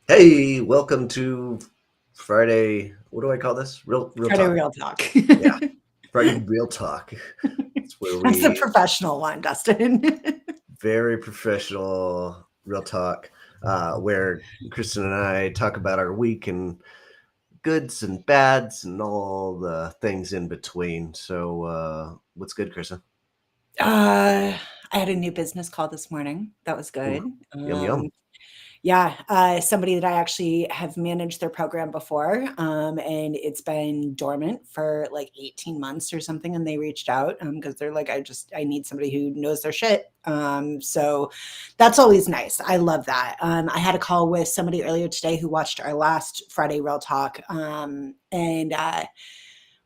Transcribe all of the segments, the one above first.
Hey, welcome to Friday. What do I call this? Real Friday talk. Real Talk. Yeah, Friday Real Talk. It's where That's the we professional one, Dustin. very professional real talk, where Kristen and I talk about our week and goods and bads and all the things in between. So, what's good, Kristen? I had a new business call this morning. That was Ooh, good. yum yum. Yeah, somebody that I actually have managed their program before, and it's been dormant for like 18 months or something. And they reached out because they're like, I need somebody who knows their shit. So that's always nice. I love that. I had a call with somebody earlier today who watched our last Friday Real Talk, and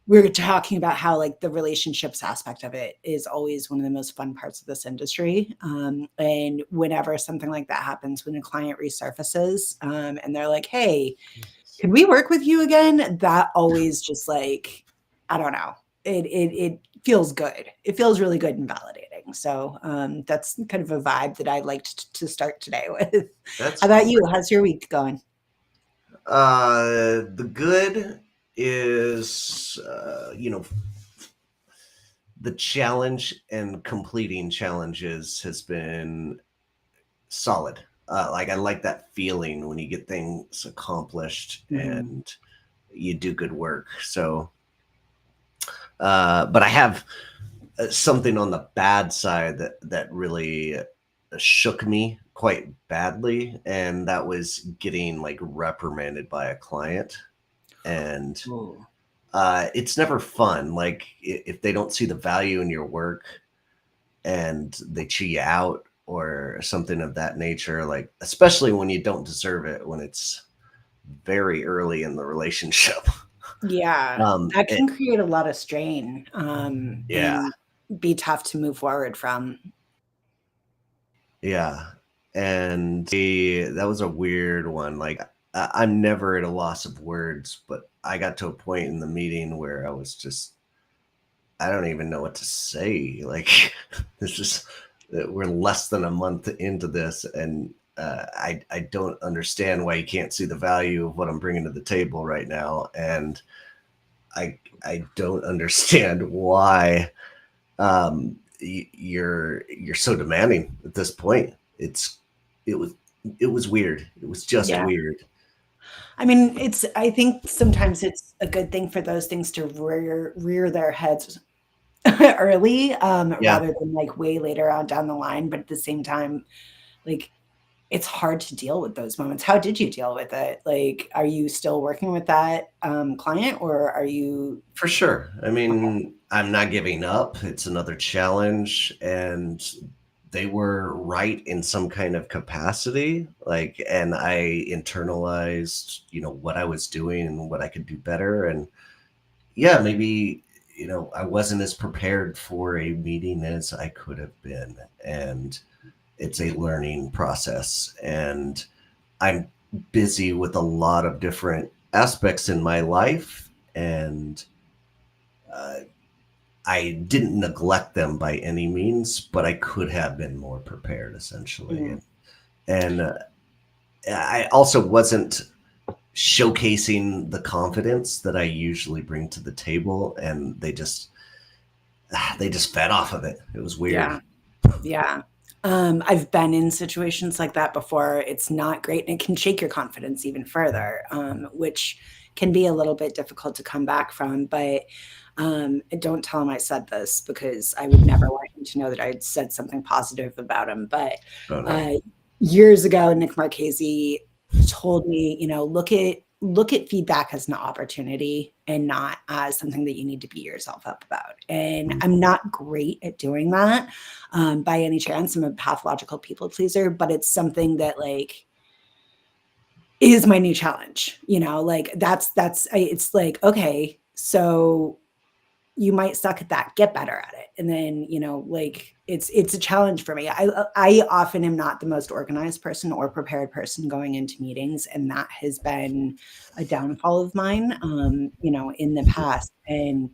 we were talking about how like the relationships aspect of it is always one of the most fun parts of this industry. And whenever something like that happens, when a client resurfaces and they're like, hey, could we work with you again? That always just like, I don't know. It feels good. It feels really good and validating. So that's kind of a vibe that I liked to start today with. That's How about you? great. How's your week going? The good is, the challenge and completing challenges has been solid. Like I like that feeling when you get things accomplished Mhm. and you do good work. So, but I have something on the bad side that really shook me quite badly, and that was getting like reprimanded by a client. And Ooh. it's never fun. Like if they don't see the value in your work and they chew you out or something of that nature, like especially when you don't deserve it, when it's very early in the relationship. Yeah, that It, can create a lot of strain, yeah, and be tough to move forward from. yeah, and that was a weird one. Like I'm never at a loss of words, but I got to a point in the meeting where I was just, I don't even know what to say. Like this is, we're less than a month into this, and I don't understand why you can't see the value of what I'm bringing to the table right now, and I don't understand why you're so demanding at this point. It was it was weird. It was just Yeah. weird. I mean, I think sometimes it's a good thing for those things to rear their heads early, Yeah, rather than, like, way later on down the line, but at the same time, like, it's hard to deal with those moments. How did you deal with it? Like, are you still working with that, client, or are you for sure. I okay. mean, I'm not giving up. It's another challenge, and they were right in some kind of capacity. Like, and I internalized, what I was doing and what I could do better. And yeah, maybe, I wasn't as prepared for a meeting as I could have been. And it's a learning process. And I'm busy with a lot of different aspects in my life. And uh, I didn't neglect them by any means, but I could have been more prepared, essentially. Mhm. And I also wasn't showcasing the confidence that I usually bring to the table, and they just fed off of it. It was weird. Yeah. Yeah. I've been in situations like that before. It's not great, and it can shake your confidence even further, which can be a little bit difficult to come back from. But don't tell him I said this because I would never want him to know that I'd said something positive about him. But Oh no. uh, years ago, Nick Marchese told me, look at feedback as an opportunity and not as something that you need to beat yourself up about. And I'm not great at doing that, by any chance. I'm a pathological people pleaser, but it's something that like is my new challenge. Like it's like, okay, so you might suck at that, get better at it. And then, like it's a challenge for me. I often am not the most organized person or prepared person going into meetings, and that has been a downfall of mine, in the past. And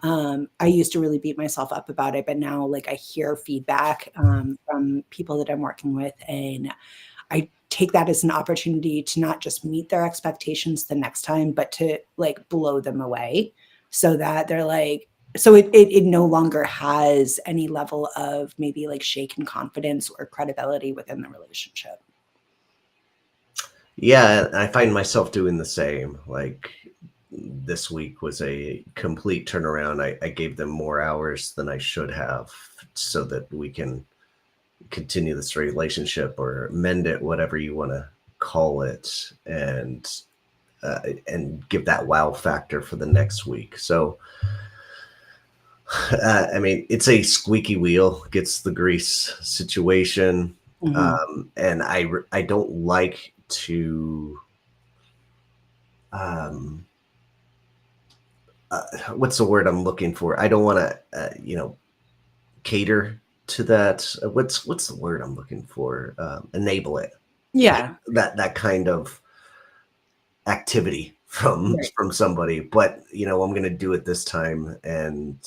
I used to really beat myself up about it, but now like I hear feedback from people that I'm working with, and I take that as an opportunity to not just meet their expectations the next time, but to like blow them away so that they're like, so it no longer has any level of maybe like shaken confidence or credibility within the relationship. Yeah, I find myself doing the same. Like this week was a complete turnaround. I gave them more hours than I should have so that we can continue this relationship or mend it, whatever you want to call it, and give that wow factor for the next week. So, I mean, it's a squeaky wheel gets the grease situation, and I don't like to. What's the word I'm looking for? I don't want to, cater to that. What's the word I'm looking for? Enable it. Yeah. That kind of activity from Right. from somebody. But I'm going to do it this time and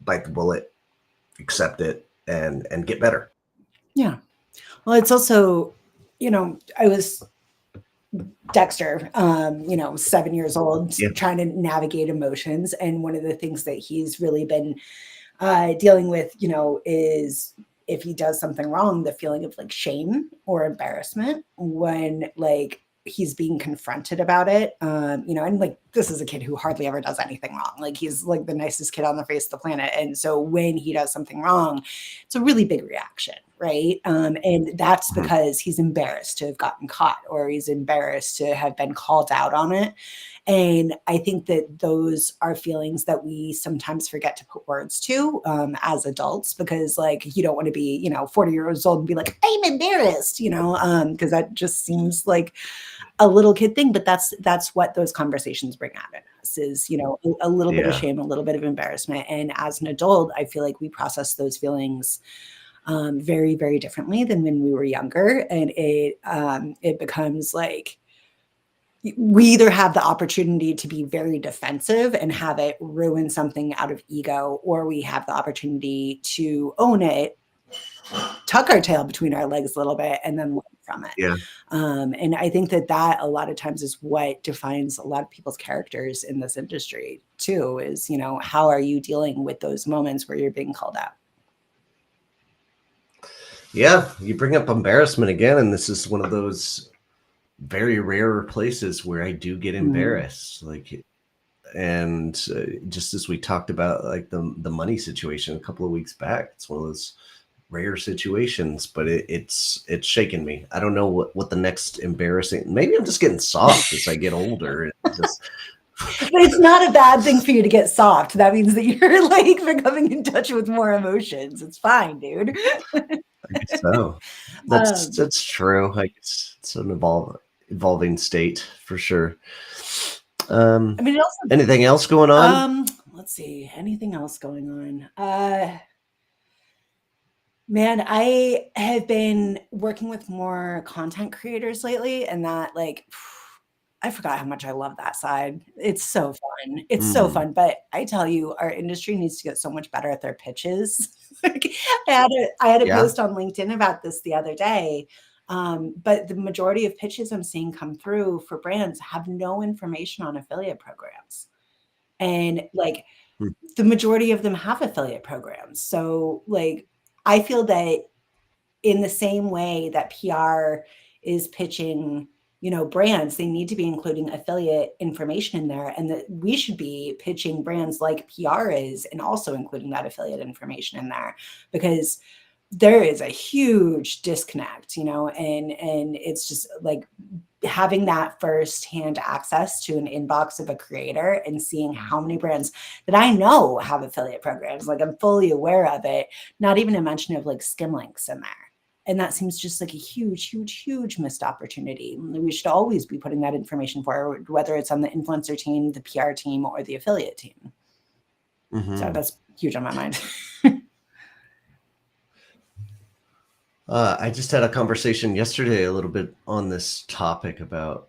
bite the bullet, accept it, and get better. Yeah. Well, it's also, I was Dexter, 7 years old, Yeah. trying to navigate emotions. And one of the things that he's really been dealing with, is if he does something wrong, the feeling of like shame or embarrassment when like he's being confronted about it. And like this is a kid who hardly ever does anything wrong. Like he's like the nicest kid on the face of the planet. And so when he does something wrong, it's a really big reaction, right? And that's because he's embarrassed to have gotten caught or he's embarrassed to have been called out on it. And I think that those are feelings that we sometimes forget to put words to as adults, because like you don't want to be, 40 years old and be like, I'm embarrassed, because that just seems like a little kid thing. But that's what those conversations bring out in us is, a little bit of Yeah. shame, a little bit of embarrassment. And as an adult, I feel like we process those feelings very, very differently than when we were younger. And it becomes like, we either have the opportunity to be very defensive and have it ruin something out of ego, or we have the opportunity to own it, tuck our tail between our legs a little bit, and then learn from it. Yeah. And I think that a lot of times is what defines a lot of people's characters in this industry too, is, how are you dealing with those moments where you're being called out? Yeah. You bring up embarrassment again, and this is one of those very rare places where I do get embarrassed. And just as we talked about, like the money situation a couple of weeks back, it's one of those rare situations, but it's shaken me. I don't know what the next embarrassing. Maybe I'm just getting soft as I get older. But it's not a bad thing for you to get soft. That means that you're like becoming in touch with more emotions. It's fine, dude. I guess so. That's true. I guess it's an evolving state for sure. I mean, Anything else going on? Let's see. Anything else going on? Man, I have been working with more content creators lately, and that like I forgot how much I love that side. It's so fun. It's so fun. But I tell you, our industry needs to get so much better at their pitches. Like, I had a Yeah. post on LinkedIn about this the other day. But the majority of pitches I'm seeing come through for brands have no information on affiliate programs. And like the majority of them have affiliate programs. So like I feel that in the same way that PR is pitching, brands, they need to be including affiliate information in there, and that we should be pitching brands like PR is and also including that affiliate information in there, because there is a huge disconnect, and it's just like having that firsthand access to an inbox of a creator and seeing how many brands that I know have affiliate programs, like I'm fully aware of it, not even a mention of like skim links in there. And that seems just like a huge, huge, huge missed opportunity. We should always be putting that information forward, whether it's on the influencer team, the PR team, or the affiliate team. So that's huge on my mind. I just had a conversation yesterday a little bit on this topic about,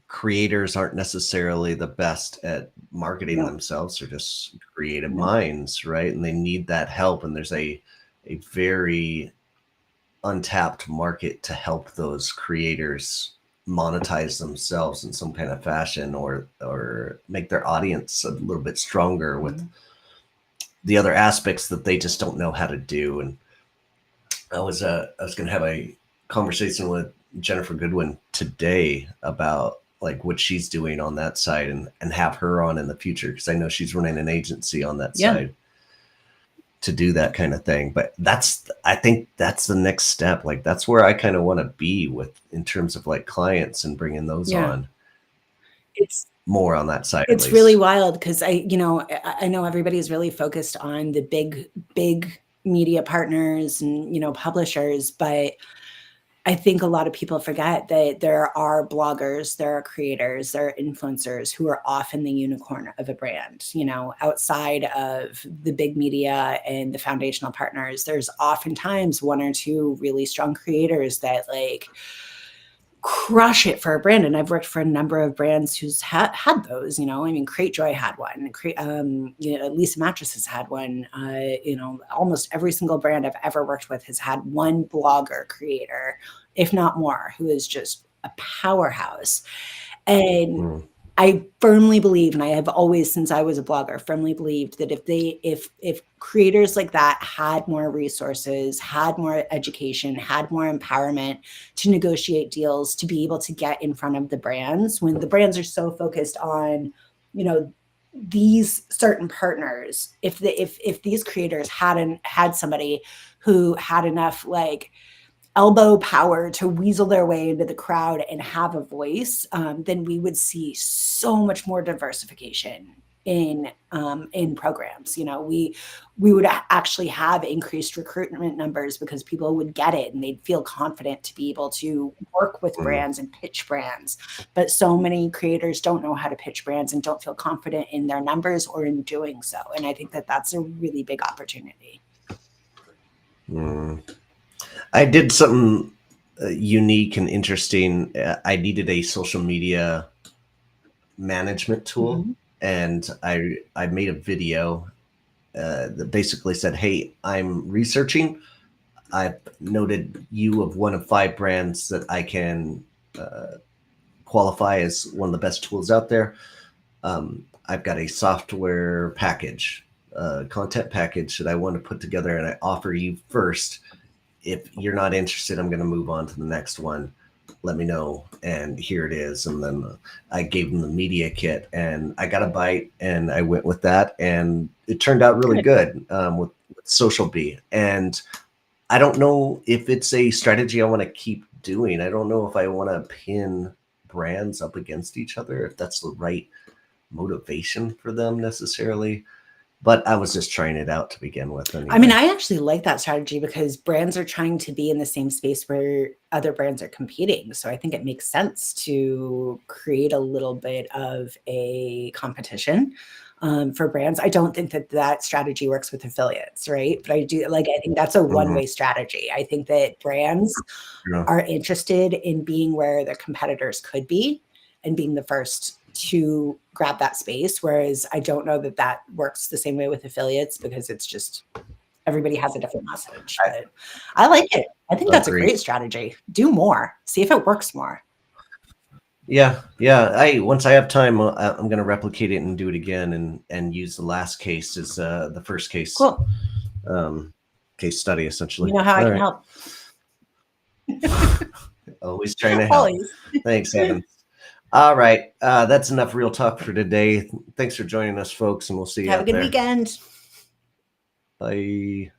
creators aren't necessarily the best at marketing themselves. They're just creative minds, right? And they need that help. And there's a very untapped market to help those creators monetize themselves in some kind of fashion, or make their audience a little bit stronger with the other aspects that they just don't know how to do. And I was going to have a conversation with Jennifer Goodwin today about like what she's doing on that side, and have her on in the future, because I know she's running an agency on that side to do that kind of thing. But I think that's the next step. Like that's where I kind of want to be with, in terms of like clients and bringing those on. It's more on that side. It's really wild because I know everybody's really focused on the big media partners and, publishers, but I think a lot of people forget that there are bloggers, there are creators, there are influencers who are often the unicorn of a brand, outside of the big media and the foundational partners. There's oftentimes one or two really strong creators that like crush it for a brand. And I've worked for a number of brands who's had those, I mean, Cratejoy had one, Lisa Mattresses had one, almost every single brand I've ever worked with has had one blogger creator, if not more, who is just a powerhouse. And I firmly believe, and I have always, since I was a blogger, firmly believed that if creators like that had more resources, had more education, had more empowerment to negotiate deals, to be able to get in front of the brands, when the brands are so focused on, these certain partners, if these creators had somebody who had enough like elbow power to weasel their way into the crowd and have a voice, then we would see so much more diversification in programs. We would actually have increased recruitment numbers because people would get it and they'd feel confident to be able to work with brands and pitch brands. But so many creators don't know how to pitch brands and don't feel confident in their numbers or in doing so. And I think that that's a really big opportunity. I did something unique and interesting. I needed a social media management tool, and I made a video that basically said, hey, I'm researching. I've noted you of one of 5 brands that I can qualify as one of the best tools out there. I've got a software package, content package that I want to put together, and I offer you first. If you're not interested, I'm going to move on to the next one. Let me know. And here it is. And then I gave them the media kit, and I got a bite, and I went with that. And it turned out really good with Social Bee. And I don't know if it's a strategy I want to keep doing. I don't know if I want to pin brands up against each other, if that's the right motivation for them necessarily. But I was just trying it out to begin with. Anyway. I mean, I actually like that strategy because brands are trying to be in the same space where other brands are competing. So I think it makes sense to create a little bit of a competition for brands. I don't think that strategy works with affiliates, right? But I think that's a one-way strategy. I think that brands are interested in being where their competitors could be and being the first to grab that space. Whereas I don't know that works the same way with affiliates, because it's just everybody has a different message. But I like it. I think that's a great strategy. Do more. See if it works more. Yeah. Once I have time, I'm going to replicate it and do it again, and use the last case as the first case. Cool. Case study, essentially. You know how I can help. Always trying to help. Thanks, Evan. All right. That's enough real talk for today. Thanks for joining us, folks, and we'll see you out there. Have a good weekend. Bye.